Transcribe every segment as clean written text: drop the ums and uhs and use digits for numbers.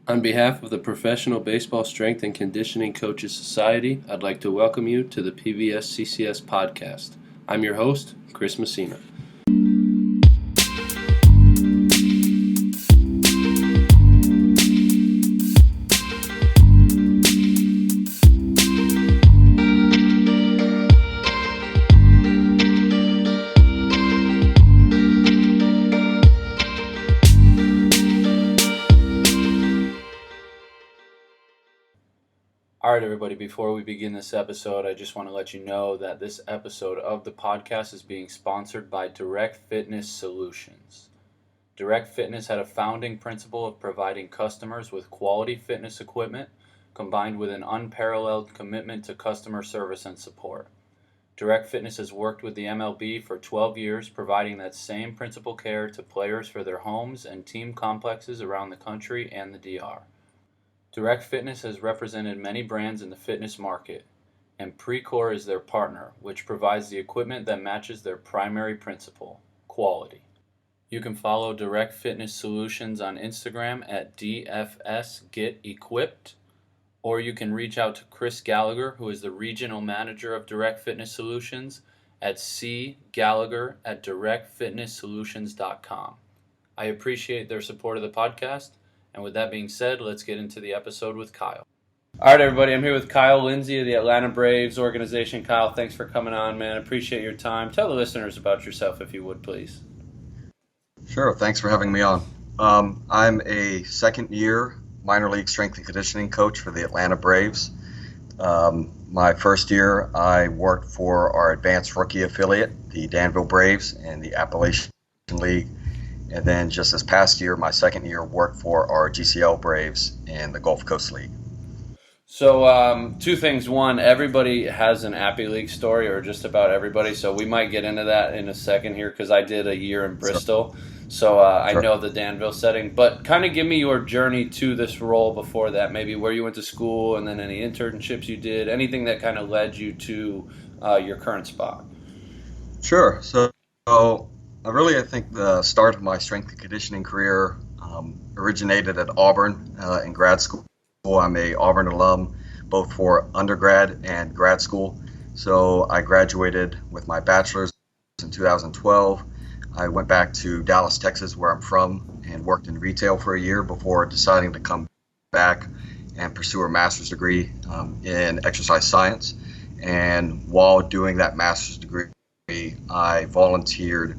On behalf of the Professional Baseball Strength and Conditioning Coaches Society, I'd like to welcome you to the PBSCCS Podcast. I'm your host, Chris Messina. All right, everybody, before we begin this episode, I just want to let you know that this episode of the podcast is being sponsored by Direct Fitness Solutions. Direct Fitness had a founding principle of providing customers with quality fitness equipment combined with an unparalleled commitment to customer service and support. Direct Fitness has worked with the MLB for 12 years, providing that same principal care to players for their homes and team complexes around the country and the DR. Direct Fitness has represented many brands in the fitness market, and Precor is their partner, which provides the equipment that matches their primary principle, quality. You can follow Direct Fitness Solutions on Instagram at DFSGetEquipped, or you can reach out to Chris Gallagher, who is the Regional Manager of Direct Fitness Solutions, at cgallagher@directfitnesssolutions.com. I appreciate their support of the podcast. And with that being said, let's get into the episode with Kyle. All right, everybody, I'm here with Kyle Lindsey of the Atlanta Braves organization. Kyle, thanks for coming on, man. Appreciate your time. Tell the listeners about yourself, if you would, please. Sure, thanks for having me on. I'm a second-year minor league strength and conditioning coach for the Atlanta Braves. My first year, I worked for our advanced rookie affiliate, the Danville Braves, and the Appalachian League. And then just this past year, my second year, worked for our GCL Braves in the Gulf Coast League. So two things. One, everybody has an Appy League story, or just about everybody. So we might get into that in a second here because I did a year in Bristol. So I know the Danville setting. But kind of give me your journey to this role before that, maybe where you went to school and then any internships you did, anything that kind of led you to your current spot. Sure. So I think the start of my strength and conditioning career originated at Auburn in grad school. I'm a Auburn alum, both for undergrad and grad school. So I graduated with my bachelor's in 2012. I went back to Dallas, Texas, where I'm from, and worked in retail for a year before deciding to come back and pursue a master's degree in exercise science. And while doing that master's degree, I volunteered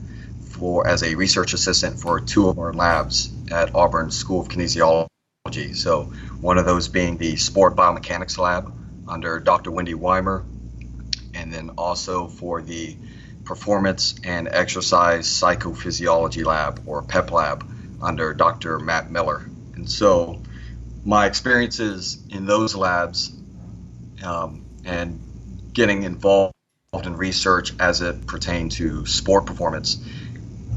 as a research assistant for two of our labs at Auburn School of Kinesiology. So one of those being the Sport Biomechanics Lab under Dr. Wendy Weimer, and then also for the Performance and Exercise Psychophysiology Lab, or PEP Lab, under Dr. Matt Miller. And so my experiences in those labs and getting involved in research as it pertained to sport performance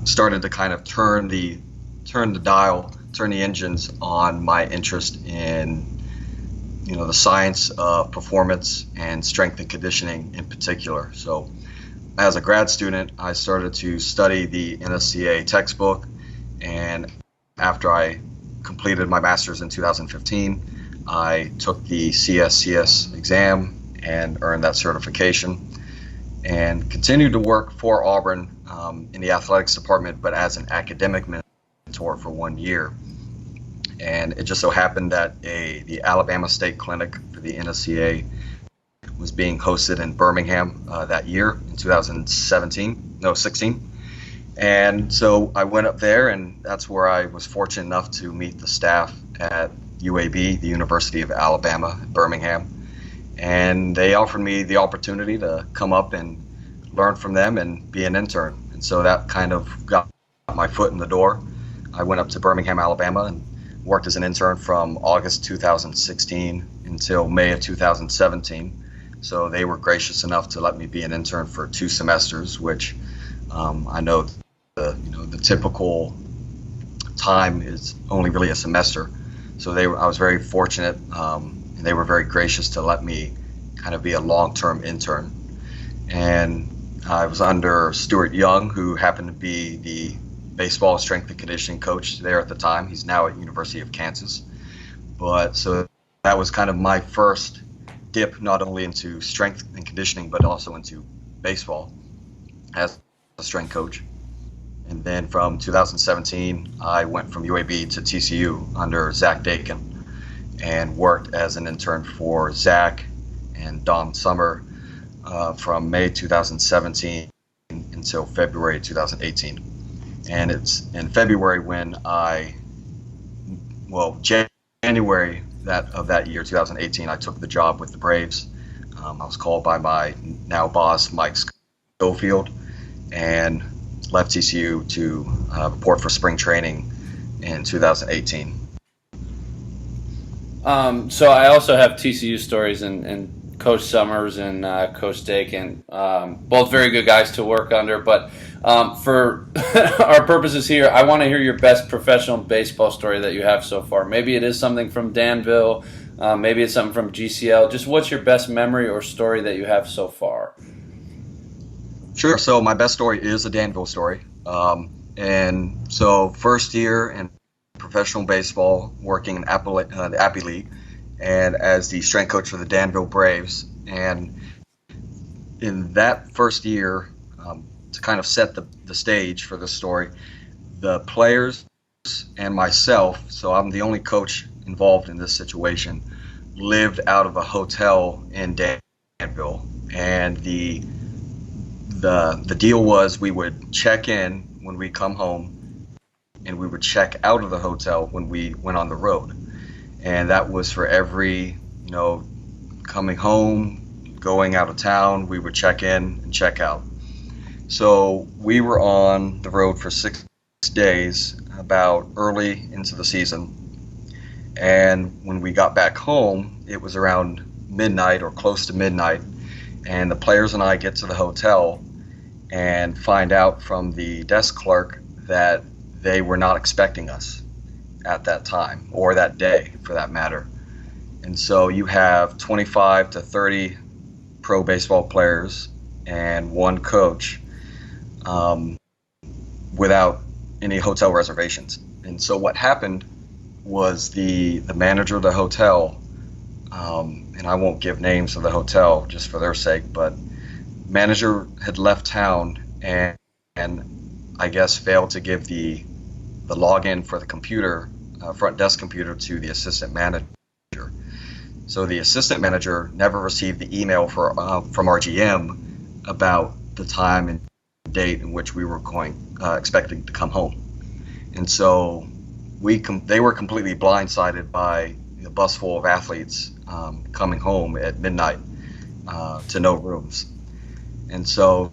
started to kind of turn the engines on my interest in, the science of performance and strength and conditioning in particular. So as a grad student, I started to study the NSCA textbook, and after I completed my master's in 2015, I took the CSCS exam and earned that certification, and continued to work for Auburn in the athletics department, but as an academic mentor for 1 year. And it just so happened that the Alabama State Clinic for the NSCA was being hosted in Birmingham that year in 2016. And so I went up there, and that's where I was fortunate enough to meet the staff at UAB, the University of Alabama, Birmingham. And they offered me the opportunity to come up and learn from them and be an intern. And so that kind of got my foot in the door. I went up to Birmingham, Alabama, and worked as an intern from August 2016 until May of 2017. So they were gracious enough to let me be an intern for 2 semesters, which I know the typical time is only really a semester. So I was very fortunate, and they were very gracious to let me kind of be a long-term intern. And I was under Stuart Young, who happened to be the baseball strength and conditioning coach there at the time. He's now at University of Kansas. But so that was kind of my first dip, not only into strength and conditioning, but also into baseball as a strength coach. And then from 2017, I went from UAB to TCU under Zach Dakin and worked as an intern for Zach and Don Summer from May 2017 until February 2018. And it's in February when January of that year, 2018, I took the job with the Braves. I was called by my now boss, Mike Schofield, and left TCU to report for spring training in 2018. So I also have TCU stories, and Coach Summers and Coach Dakin, both very good guys to work under. But for our purposes here, I want to hear your best professional baseball story that you have so far. Maybe it is something from Danville, maybe it's something from GCL. Just what's your best memory or story that you have so far? Sure. So my best story is a Danville story. And so first year in professional baseball, working in the Appy League, and as the strength coach for the Danville Braves. And in that first year, to kind of set the stage for this story, the players and myself, so I'm the only coach involved in this situation, lived out of a hotel in Danville. And the deal was we would check in when we come home, and we would check out of the hotel when we went on the road. And that was for every, coming home, going out of town, we would check in and check out. So we were on the road for 6 days, about early into the season. And when we got back home, it was around midnight or close to midnight. And the players and I get to the hotel and find out from the desk clerk that they were not expecting us at that time, or that day for that matter. And so you have 25 to 30 pro baseball players and one coach without any hotel reservations. And so what happened was the manager of the hotel, and I won't give names of the hotel just for their sake, but manager had left town and I guess failed to give the login for the computer, front desk computer, to the assistant manager. So the assistant manager never received the email from our GM about the time and date in which we were expecting to come home. And so they were completely blindsided by a bus full of athletes coming home at midnight to no rooms. And so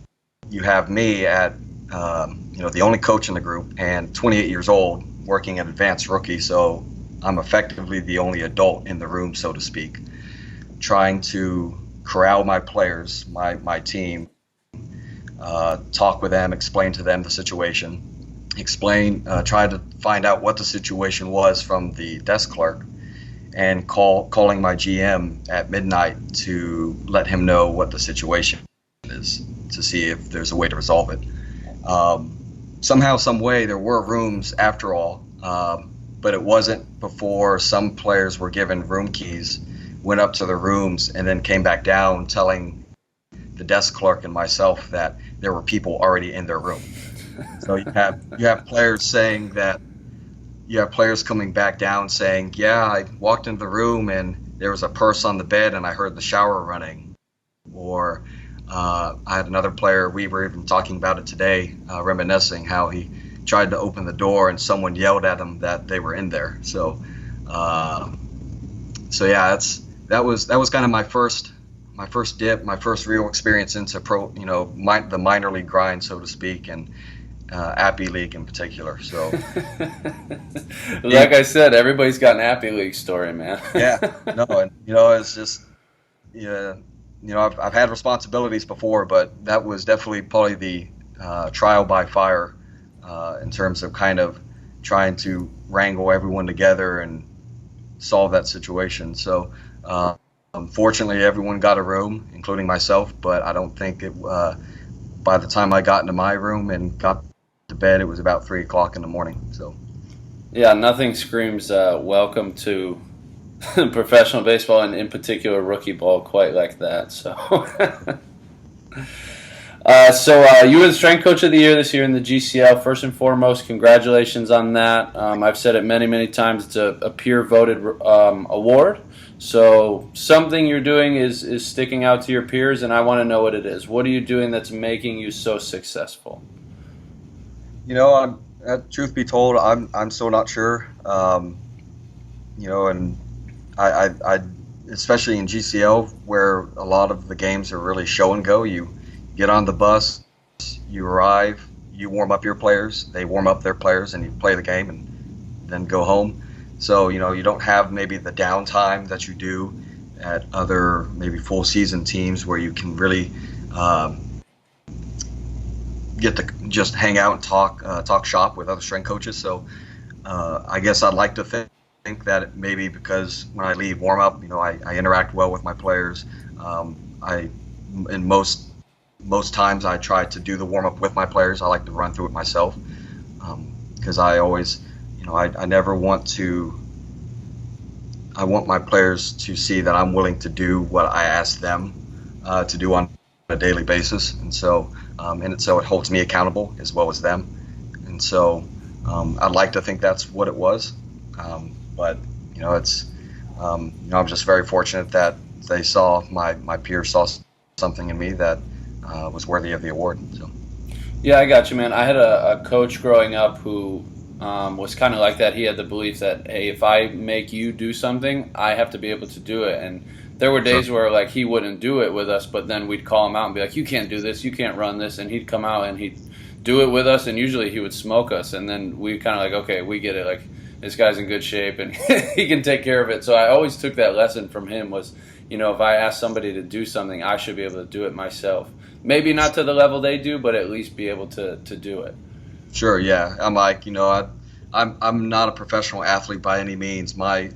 you have me at the only coach in the group, and 28 years old, working at advanced rookie, so I'm effectively the only adult in the room, so to speak, trying to corral my players, my team, talk with them, explain to them the situation, try to find out what the situation was from the desk clerk, and calling my GM at midnight to let him know what the situation is, to see if there's a way to resolve it. Somehow, some way, there were rooms after all, but it wasn't before some players were given room keys, went up to the rooms, and then came back down telling the desk clerk and myself that there were people already in their room. So you have players saying that, you have players coming back down saying, yeah, I walked into the room and there was a purse on the bed and I heard the shower running. Or I had another player, we were even talking about it today, reminiscing how he tried to open the door and someone yelled at him that they were in there. So yeah, that was kind of my first dip, my first real experience into the minor league grind, so to speak, and Appy League in particular. So, like I said, everybody's got an Appy League story, man. Yeah, no, and it's just, I've had responsibilities before, but that was definitely probably the trial by fire in terms of kind of trying to wrangle everyone together and solve that situation. So, unfortunately, everyone got a room, including myself, but I don't think it. By the time I got into my room and got to bed, it was about 3 o'clock in the morning. So, yeah, nothing screams welcome to Professional baseball and in particular rookie ball quite like that. So, you were the strength coach of the year this year in the GCL. First and foremost, congratulations on that. I've said it many, many times. It's a peer voted award. So something you're doing is sticking out to your peers, and I want to know what it is. What are you doing that's making you so successful? Truth be told, I'm still not sure. And I especially in GCL where a lot of the games are really show and go. You get on the bus, you arrive, you warm up your players, they warm up their players, and you play the game and then go home. So, you don't have maybe the downtime that you do at other maybe full season teams where you can really get to just hang out and talk shop with other strength coaches. So I guess I'd like to think that maybe because when I leave warm up, I interact well with my players. In most times I try to do the warm up with my players. I like to run through it myself because I always, I never want to. I want my players to see that I'm willing to do what I ask them to do on a daily basis, and so it holds me accountable as well as them. And so I'd like to think that's what it was, but I'm just very fortunate that they saw my peers saw something in me that was worthy of the award. So. Yeah, I got you, man. I had a coach growing up who was kind of like that. He had the belief that, hey, if I make you do something, I have to be able to do it. And there were days where like he wouldn't do it with us, but then we'd call him out and be like, you can't do this, you can't run this, and he'd come out and he'd do it with us, and usually he would smoke us, and then we kind of like, okay, we get it, like this guy's in good shape and he can take care of it. So I always took that lesson from him was, if I ask somebody to do something, I should be able to do it myself. Maybe not to the level they do, but at least be able to do it. Sure, yeah. I'm like, I'm not a professional athlete by any means. My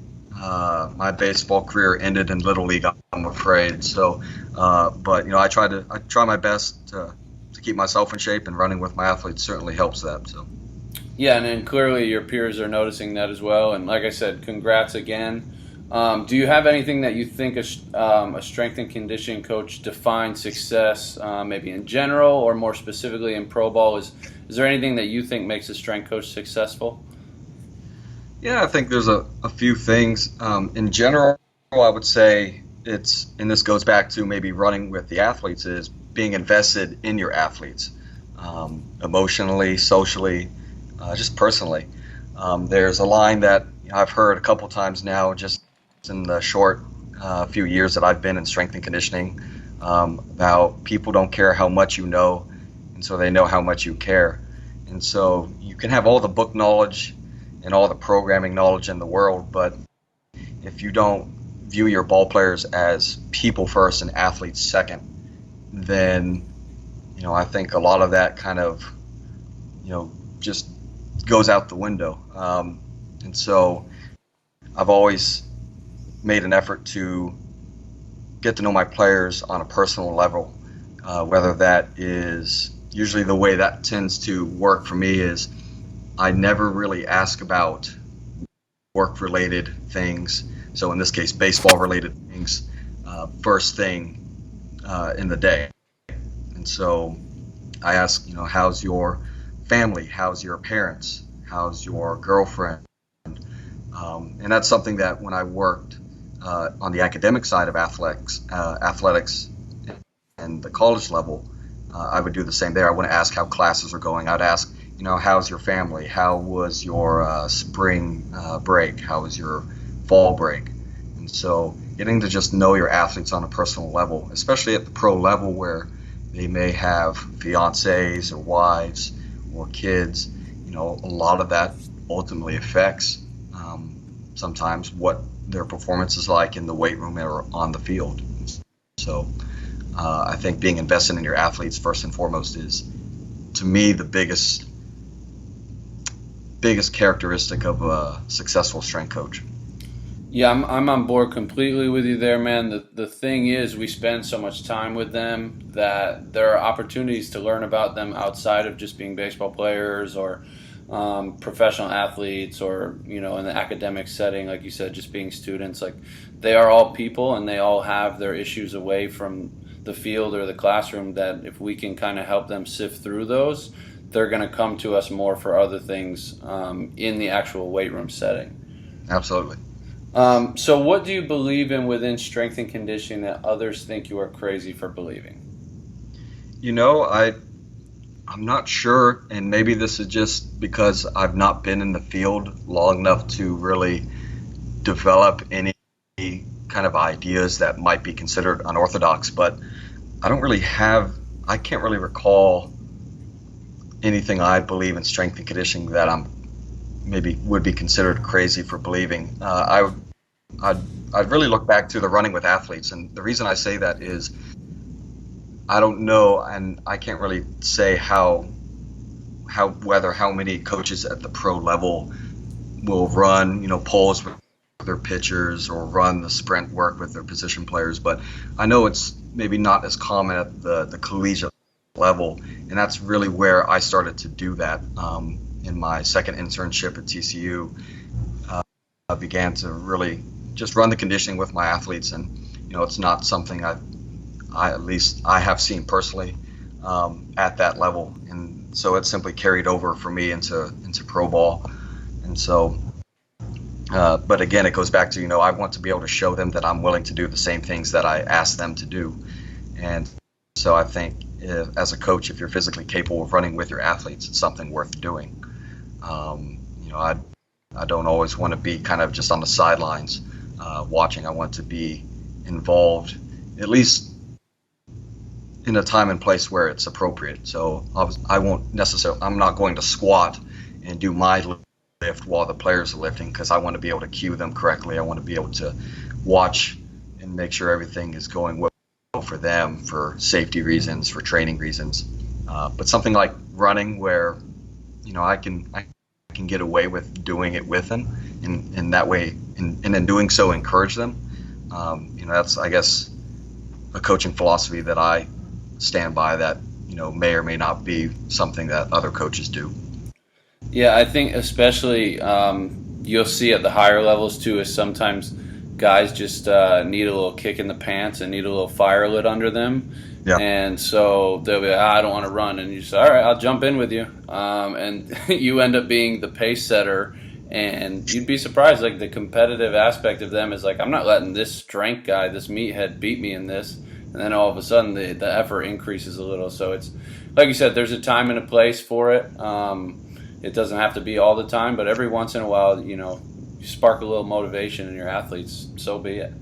baseball career ended in Little League, I'm afraid. So, but I try my best to keep myself in shape, and running with my athletes certainly helps that. So. Yeah, and then clearly your peers are noticing that as well. And like I said, congrats again. Do you have anything that you think a strength and conditioning coach defines success, maybe in general or more specifically in pro ball? Is there anything that you think makes a strength coach successful? Yeah, I think there's a few things. In general, I would say and this goes back to maybe running with the athletes, is being invested in your athletes, emotionally, socially, just personally. There's a line that I've heard a couple times now, just in the short few years that I've been in strength and conditioning, about people don't care how much you know, and so they know how much you care. And so you can have all the book knowledge and all the programming knowledge in the world, but if you don't view your ball players as people first and athletes second, then I think a lot of that kind of just goes out the window. And so I've always made an effort to get to know my players on a personal level, whether that is usually the way that tends to work for me is I never really ask about work-related things. So in this case, baseball-related things, first thing in the day. And so I ask, how's your family? How's your parents? How's your girlfriend? And that's something that when I worked on the academic side of athletics and the college level, I would do the same there. I wouldn't ask how classes are going. I'd ask, how's your family? How was your spring break? How was your fall break? And so getting to just know your athletes on a personal level, especially at the pro level where they may have fiancés or wives or kids, a lot of that ultimately affects sometimes what their performance is like in the weight room or on the field. So I think being invested in your athletes first and foremost is, to me, the biggest characteristic of a successful strength coach. Yeah, I'm on board completely with you there, man. The thing is, we spend so much time with them that there are opportunities to learn about them outside of just being baseball players or professional athletes or, in the academic setting, like you said, just being students, like they are all people and they all have their issues away from the field or the classroom, that if we can kind of help them sift through those, they're going to come to us more for other things in the actual weight room setting. Absolutely. So what do you believe in within strength and conditioning that others think you are crazy for believing? I'm not sure, and maybe this is just because I've not been in the field long enough to really develop any kind of ideas that might be considered unorthodox, but I can't really recall anything I believe in strength and conditioning that I'm maybe would be considered crazy for believing. I'd really look back to the running with athletes, and the reason I say that is I don't know, and I can't really say how many coaches at the pro level will run, polls with their pitchers or run the sprint work with their position players, but I know it's maybe not as common at the collegiate level, and that's really where I started to do that. In my second internship at TCU, I began to really just run the conditioning with my athletes, and it's not something I at least I have seen personally at that level, and so it simply carried over for me into pro ball. And so but again, it goes back to I want to be able to show them that I'm willing to do the same things that I ask them to do. And so I think as a coach, if you're physically capable of running with your athletes, it's something worth doing. I don't always want to be kind of just on the sidelines watching. I want to be involved, at least in a time and place where it's appropriate. So I'm not going to squat and do my lift while the players are lifting, because I want to be able to cue them correctly. I want to be able to watch and make sure everything is going well for them, for safety reasons, for training reasons. But something like running, where I can get away with doing it with them, and that way, and in doing so, encourage them. That's, I guess, a coaching philosophy that I stand by, that may or may not be something that other coaches do. Yeah, I think especially you'll see at the higher levels too, is sometimes guys just need a little kick in the pants and need a little fire lit under them. Yeah. And so they'll be like, I don't want to run. And you say, all right, I'll jump in with you. And you end up being the pace setter. And you'd be surprised, like the competitive aspect of them is like, I'm not letting this strength guy, this meathead, beat me in this. And then all of a sudden the effort increases a little. So it's, like you said, there's a time and a place for it. It doesn't have to be all the time, but every once in a while, you spark a little motivation in your athletes, so be it.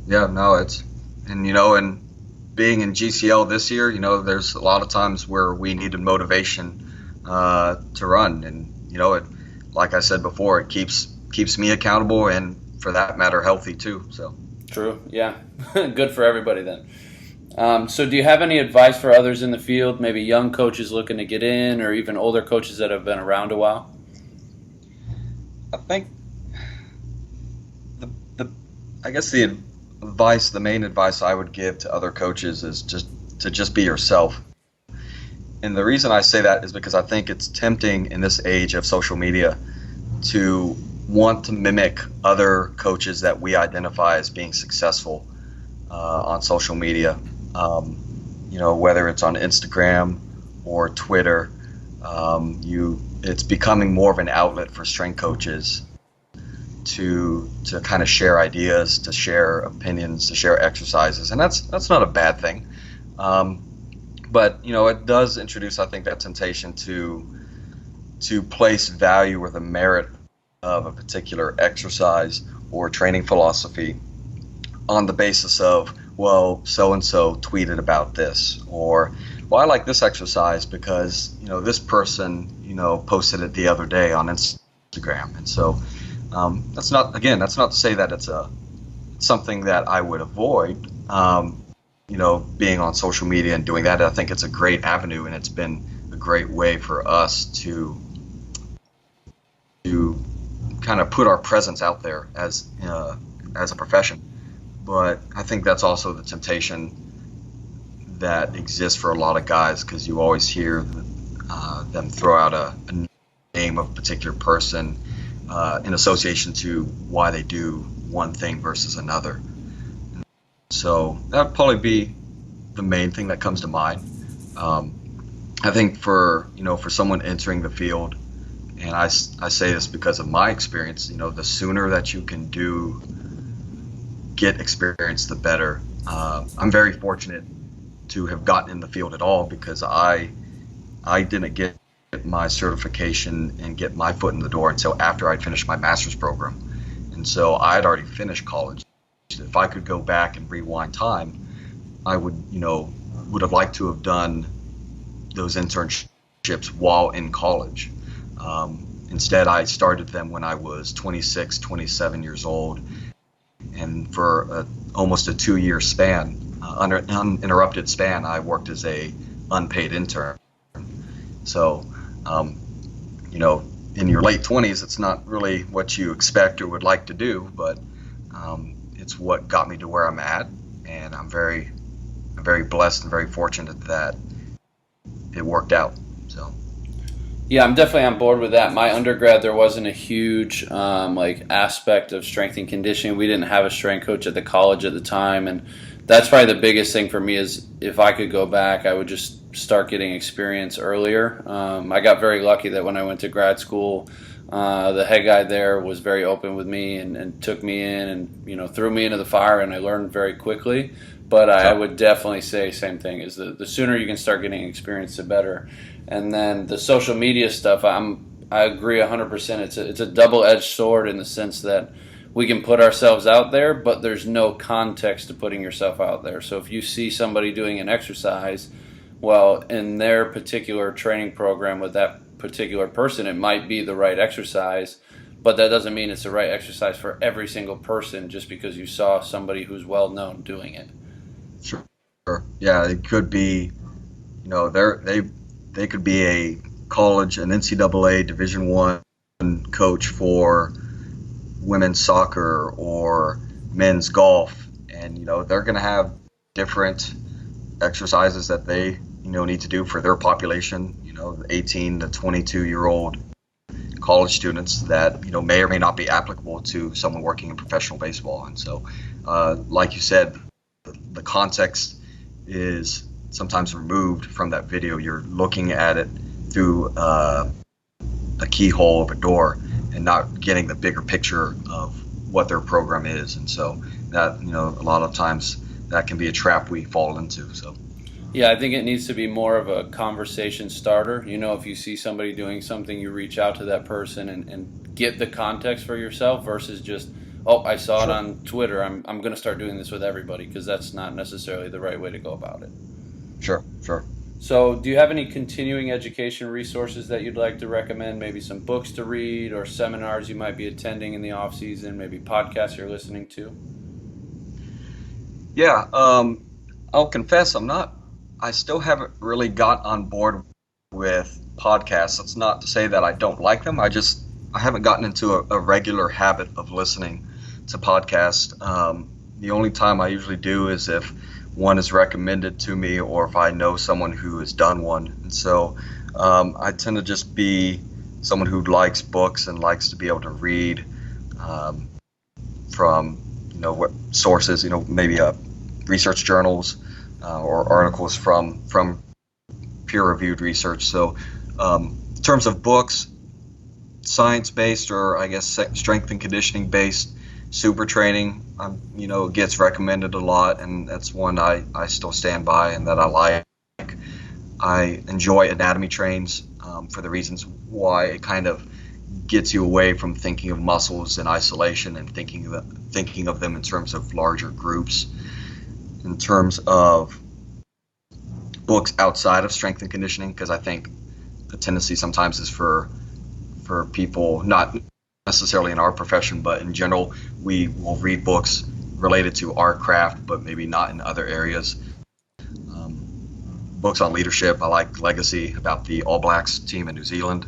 Yeah, no, and being in GCL this year, there's a lot of times where we needed motivation to run, and like I said before, it keeps me accountable, and for that matter, healthy too. So true, yeah, good for everybody then. So do you have any advice for others in the field, maybe young coaches looking to get in, or even older coaches that have been around a while? I think the main advice I would give to other coaches is just be yourself. And the reason I say that is because I think it's tempting in this age of social media to want to mimic other coaches that we identify as being successful on social media. Whether it's on Instagram or Twitter, it's becoming more of an outlet for strength coaches to kind of share ideas, to share opinions, to share exercises, and that's not a bad thing. But it does introduce, I think, that temptation to place value or the merit of a particular exercise or training philosophy on the basis of, well, so-and-so tweeted about this, or, well, I like this exercise because, this person, posted it the other day on Instagram. And so that's not to say that it's something that I would avoid, being on social media and doing that. I think it's a great avenue, and it's been a great way for us to kind of put our presence out there as a profession. But I think that's also the temptation that exists for a lot of guys, because you always hear them throw out a name of a particular person in association to why they do one thing versus another. So that would probably be the main thing that comes to mind. I think for someone entering the field, and I say this because of my experience, the sooner that you can get experience, the better. I'm very fortunate to have gotten in the field at all, because I didn't get my certification and get my foot in the door until after I'd finished my master's program. And so I'd already finished college. If I could go back and rewind time, I would have liked to have done those internships while in college. Instead, I started them when I was 26, 27 years old. And for almost a 2-year span, uninterrupted span, I worked as a unpaid intern. So, in your late 20s, it's not really what you expect or would like to do, but it's what got me to where I'm at, and I'm very blessed and very fortunate that it worked out. So. Yeah, I'm definitely on board with that. My undergrad, there wasn't a huge aspect of strength and conditioning. We didn't have a strength coach at the college at the time, and that's probably the biggest thing for me is if I could go back, I would just start getting experience earlier. I got very lucky that when I went to grad school, the head guy there was very open with me and took me in and threw me into the fire, and I learned very quickly. But I would definitely say same thing is the sooner you can start getting experience, the better. And then the social media stuff, I agree 100%. It's a double-edged sword in the sense that we can put ourselves out there, but there's no context to putting yourself out there. So if you see somebody doing an exercise, well, in their particular training program with that particular person, it might be the right exercise, but that doesn't mean it's the right exercise for every single person just because you saw somebody who's well-known doing it. Sure. Yeah, it could be, they could be a college, an NCAA Division I coach for women's soccer or men's golf, and they're going to have different exercises that they need to do for their population. 18 to 22-year-old college students that may or may not be applicable to someone working in professional baseball. And so, like you said, the context is sometimes removed from that video. You're looking at it through a keyhole of a door and not getting the bigger picture of what their program is. And so that, a lot of times that can be a trap we fall into. So. Yeah, I think it needs to be more of a conversation starter. If you see somebody doing something, you reach out to that person and get the context for yourself versus just, I saw it on Twitter. I'm going to start doing this with everybody, because that's not necessarily the right way to go about it. Sure. So do you have any continuing education resources that you'd like to recommend? Maybe some books to read or seminars you might be attending in the off season, maybe podcasts you're listening to? Yeah, I'll confess I still haven't really got on board with podcasts. That's not to say that I don't like them. I haven't gotten into a regular habit of listening to podcasts. The only time I usually do is if one is recommended to me or if I know someone who has done one. And so I tend to just be someone who likes books and likes to be able to read from what sources, maybe research journals or articles from peer-reviewed research. So in terms of books, science-based or I guess strength and conditioning-based, Super Training, gets recommended a lot, and that's one I still stand by and that I like. I enjoy Anatomy Trains for the reasons why it kind of gets you away from thinking of muscles in isolation and thinking of them in terms of larger groups. In terms of books outside of strength and conditioning, because I think the tendency sometimes is for people, not necessarily in our profession, but in general, we will read books related to our craft, but maybe not in other areas. Books on leadership, I like Legacy, about the All Blacks team in New Zealand.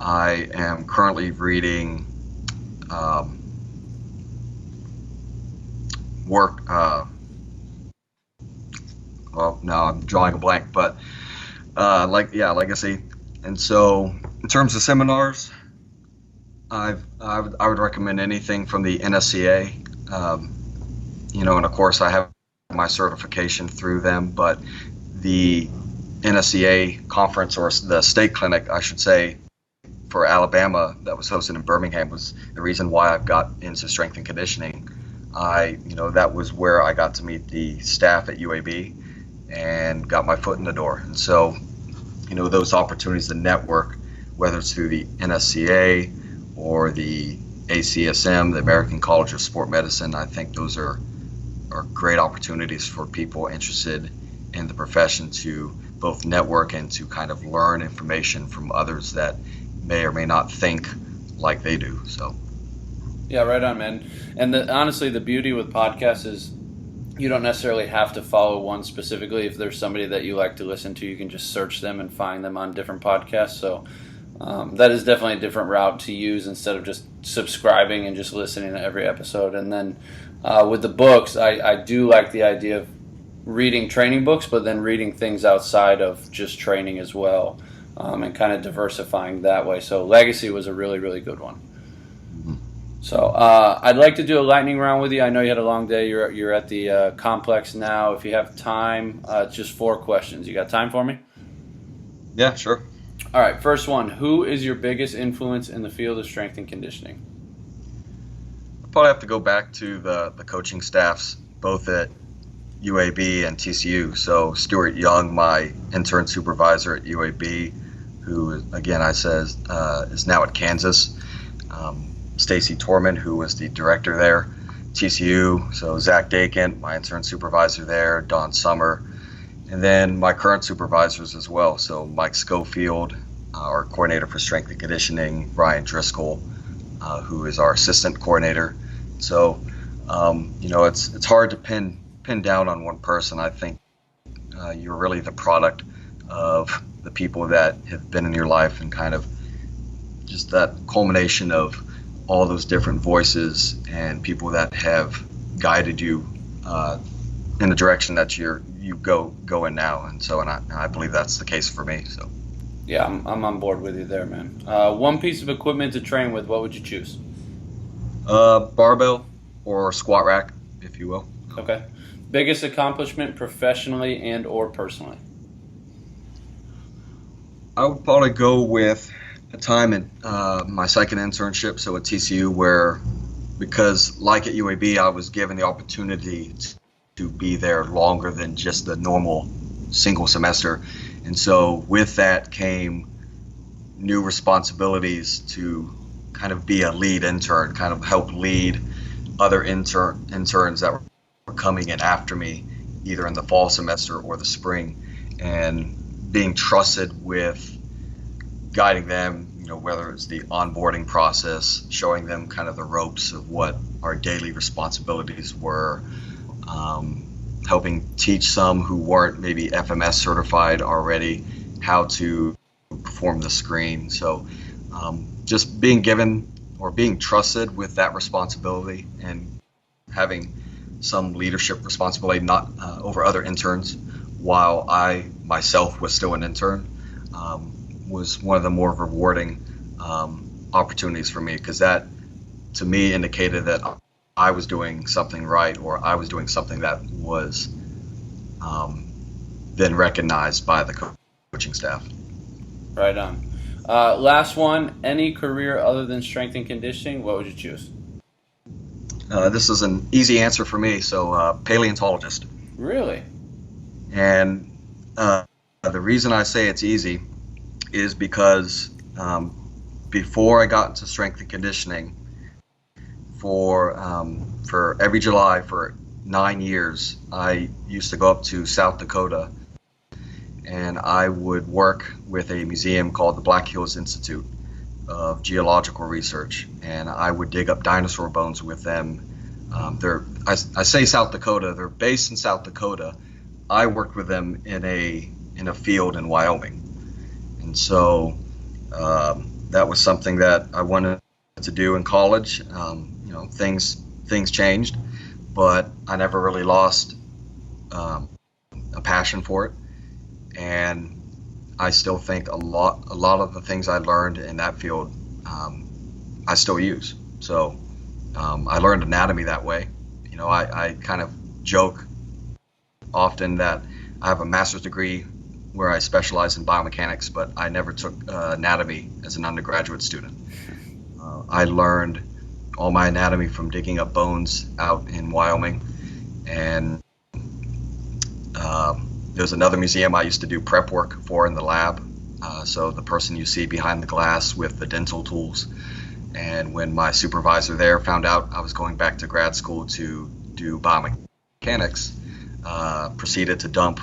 I am currently reading now I'm drawing a blank, but Legacy. And so In terms of seminars, I would recommend anything from the NSCA. And of course I have my certification through them, but the NSCA conference, or the state clinic, I should say, for Alabama that was hosted in Birmingham was the reason why I've got into strength and conditioning. That was where I got to meet the staff at UAB and got my foot in the door. And so, those opportunities to network, whether it's through the NSCA or the ACSM, the American College of Sport Medicine, I think those are great opportunities for people interested in the profession to both network and to kind of learn information from others that may or may not think like they do. So, yeah, right on, man. And honestly, the beauty with podcasts is you don't necessarily have to follow one specifically. If there's somebody that you like to listen to, you can just search them and find them on different podcasts. So that is definitely a different route to use instead of just subscribing and just listening to every episode. And then with the books, I do like the idea of reading training books, but then reading things outside of just training as well, and kind of diversifying that way. So Legacy was a really, really good one. So I'd like to do a lightning round with you. I know you had a long day. You're at the complex now. If you have time, it's just 4 questions. You got time for me? Yeah, sure. All right, first one. Who is your biggest influence in the field of strength and conditioning? I'll probably have to go back to the coaching staffs, both at UAB and TCU. So Stuart Young, my intern supervisor at UAB, who, again, is now at Kansas. Stacy Torman, who was the director there. TCU, so Zach Dakin, my intern supervisor there, Don Summer, and then my current supervisors as well. So Mike Schofield, our coordinator for strength and conditioning, Ryan Driscoll, who is our assistant coordinator. So, it's hard to pin down on one person. I think you're really the product of the people that have been in your life, and kind of just that culmination of all those different voices and people that have guided you in the direction that you go in now. And so, and I believe that's the case for me. So, yeah, I'm on board with you there, man. One piece of equipment to train with, what would you choose? Barbell or squat rack, if you will. Okay. Biggest accomplishment professionally and or personally? I would probably go with a time in my second internship, so at TCU, where, because like at UAB, I was given the opportunity to be there longer than just the normal single semester. And so with that came new responsibilities to kind of be a lead intern, kind of help lead other interns that were coming in after me, either in the fall semester or the spring, and being trusted with guiding them, whether it's the onboarding process, showing them kind of the ropes of what our daily responsibilities were, helping teach some who weren't maybe FMS certified already how to perform the screen. So just being given or being trusted with that responsibility and having some leadership responsibility, not over other interns, while I myself was still an intern, was one of the more rewarding opportunities for me, because that to me indicated that I was doing something right, or I was doing something that was then recognized by the coaching staff. Right on. Last one, any career other than strength and conditioning, what would you choose? This is an easy answer for me, so paleontologist. Really? And the reason I say it's easy is because before I got into strength and conditioning, for every July for 9 years, I used to go up to South Dakota, and I would work with a museum called the Black Hills Institute of Geological Research, and I would dig up dinosaur bones with them. I say South Dakota, they're based in South Dakota. I worked with them in a field in Wyoming. And so that was something that I wanted to do in college. Things changed, but I never really lost a passion for it. And I still think a lot of the things I learned in that field, I still use. So I learned anatomy that way. I kind of joke often that I have a master's degree where I specialize in biomechanics, but I never took anatomy as an undergraduate student. I learned all my anatomy from digging up bones out in Wyoming, and there's another museum I used to do prep work for in the lab. So the person you see behind the glass with the dental tools. And when my supervisor there found out I was going back to grad school to do biomechanics, proceeded to dump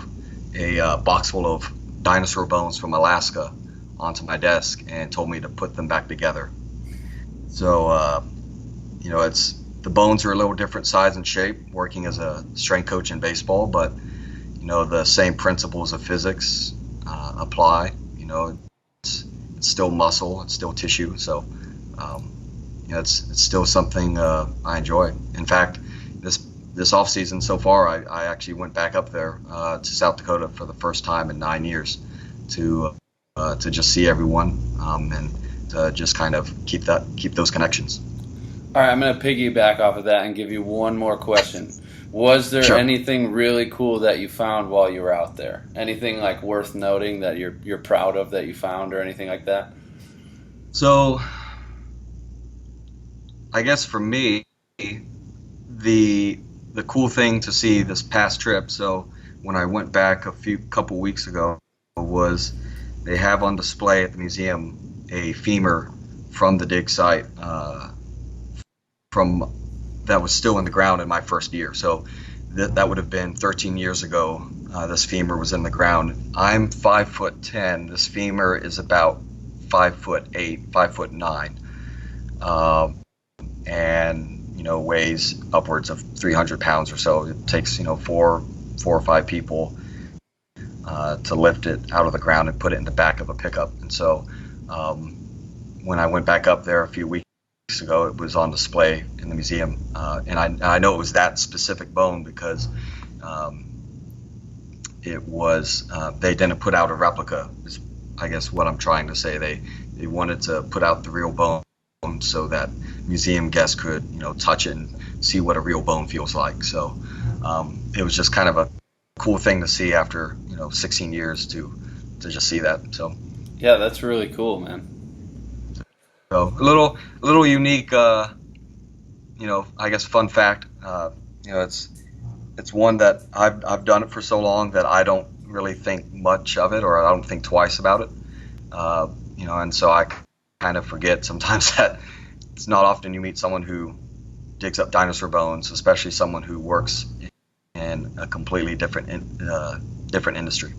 a box full of dinosaur bones from Alaska onto my desk and told me to put them back together. So, it's the bones are a little different size and shape working as a strength coach in baseball, but, the same principles of physics apply. It's still muscle, it's still tissue. So, it's still something I enjoy. In fact, this off season so far, I actually went back up there to South Dakota for the first time in 9 years to just see everyone and to just kind of keep those connections. All right, I'm going to piggyback off of that and give you one more question. Was there Sure. anything really cool that you found while you were out there? Anything like worth noting that you're proud of that you found or anything like that? So, I guess for me, the cool thing to see this past trip. So when I went back a couple weeks ago, was they have on display at the museum a femur from the dig site from that was still in the ground in my first year. So that would have been 13 years ago. This femur was in the ground. I'm 5'10". This femur is about 5'8", 5'9", and weighs upwards of 300 pounds or so. It takes four or five people to lift it out of the ground and put it in the back of a pickup. And so when I went back up there a few weeks ago, it was on display in the museum, and I know it was that specific bone because it was they didn't put out a replica, is I guess what I'm trying to say. They wanted to put out the real bone so that museum guests could touch it and see what a real bone feels like. So it was just kind of a cool thing to see after 16 years to just see that. So yeah, that's really cool, man. So a little unique, I guess fun fact. It's one that I've done it for so long that I don't really think much of it, or I don't think twice about it. And so I kind of forget sometimes that it's not often you meet someone who digs up dinosaur bones, especially someone who works in a completely different industry.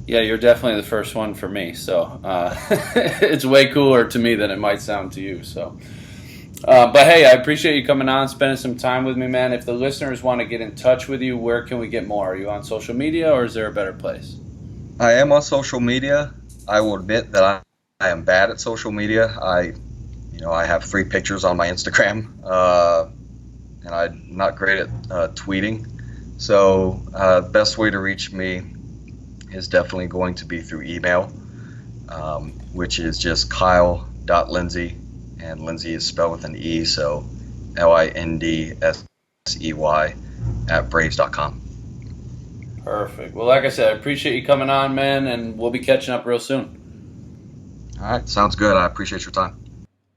Yeah, you're definitely the first one for me, so it's way cooler to me than it might sound to you. So, but hey, I appreciate you coming on, spending some time with me, man. If the listeners want to get in touch with you, where can we get more? Are you on social media, or is there a better place? I am on social media. I will admit that I am bad at social media. I have 3 pictures on my Instagram, and I'm not great at tweeting. So best way to reach me is definitely going to be through email, which is just Kyle.Lindsey, and Lindsey is spelled with an E, so Lindsey @Braves.com. Perfect. Well, like I said, I appreciate you coming on, man, and we'll be catching up real soon. All right, sounds good. I appreciate your time.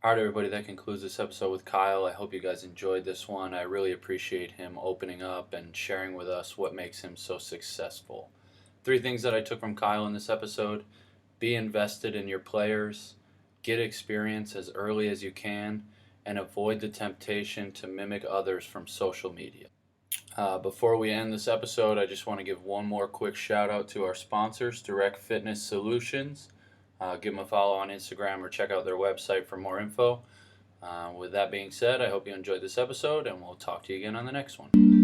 All right, everybody, that concludes this episode with Kyle. I hope you guys enjoyed this one. I really appreciate him opening up and sharing with us what makes him so successful. 3 things that I took from Kyle in this episode: be invested in your players, get experience as early as you can, and avoid the temptation to mimic others from social media. Before we end this episode, I just want to give one more quick shout out to our sponsors, Direct Fitness Solutions. Give them a follow on Instagram or check out their website for more info. With that being said, I hope you enjoyed this episode, and we'll talk to you again on the next one.